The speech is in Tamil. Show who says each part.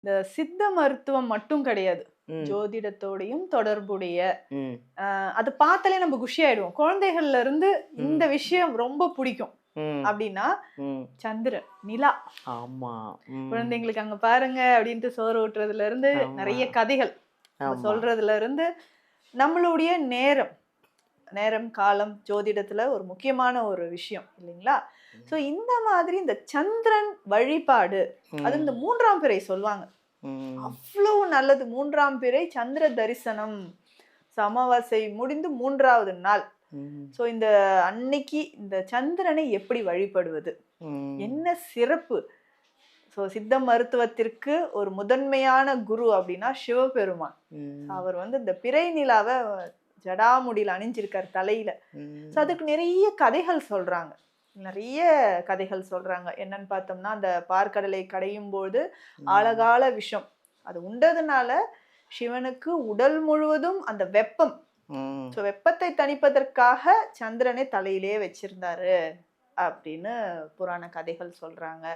Speaker 1: இந்த சித்த மருத்துவம் மட்டும் கிடையாது.
Speaker 2: ம்.
Speaker 1: ஜோதிடத்தோடையும் தொடர்புடைய
Speaker 2: ம்.
Speaker 1: அது பார்த்தாலே நம்ம குஷி ஆயிடுவோம். குழந்தைகள்ல இருந்து இந்த
Speaker 2: ம்.
Speaker 1: விஷயம் ரொம்ப பிடிக்கும்
Speaker 2: ம்.
Speaker 1: அப்படின்னா,
Speaker 2: ம்.
Speaker 1: சந்திரன், நிலா.
Speaker 2: ஆமா. ம்.
Speaker 1: குழந்தைங்களுக்கு அங்க பாருங்க அப்படின்ட்டு சோறு ஊட்டுறதுல இருந்து
Speaker 2: ஆமா.
Speaker 1: நெறைய கதைகள் நம்ம
Speaker 2: ஆமா.
Speaker 1: சொல்றதுல இருந்து நம்மளுடைய நேரம், நேரம், காலம் ஜோதிடத்துல ஒரு முக்கியமான ஒரு விஷயம் இல்லைங்களா? ஸோ இந்த மாதிரி இந்த சந்திரன் வழிபாடு, அது இந்த
Speaker 2: ம்.
Speaker 1: 3ஆம் பிறை சொல்லுவாங்க.
Speaker 2: ம்.
Speaker 1: அவ்வளவு நல்லது. 3ஆம் பிறை சந்திர தரிசனம். அமாவாசை முடிந்து 3வது நாள்.
Speaker 2: ம்.
Speaker 1: ஸோ இந்த அன்னைக்கு இந்த சந்திரனை எப்படி வழிபடுவது?
Speaker 2: ம்.
Speaker 1: என்ன சிறப்பு? ஸோ சித்த மருத்துவத்திற்கு ஒரு முதன்மையான குரு அப்படின்னா சிவபெருமான்.
Speaker 2: ம்.
Speaker 1: அவர் வந்து இந்த பிறை நிலாவ ஜடாமுடியில அணிஞ்சிருக்காரு தலையில. ஸோ
Speaker 2: ம்.
Speaker 1: அதுக்கு நிறைய கதைகள் சொல்றாங்க. நிறைய கதைகள் சொல்றாங்க. என்னன்னு பார்த்தோம்னா, அந்த பார்க்கடலை கடையும்போது
Speaker 2: ம்.
Speaker 1: ஆழகால விஷம். அது உண்டதுனால சிவனுக்கு உடல் முழுவதும் அந்த வெப்பம்.
Speaker 2: ம்.
Speaker 1: ஸோ வெப்பத்தை தணிப்பதற்காக சந்திரனை தலையிலேயே வச்சிருந்தாரு அப்படின்னு புராண கதைகள் சொல்றாங்க.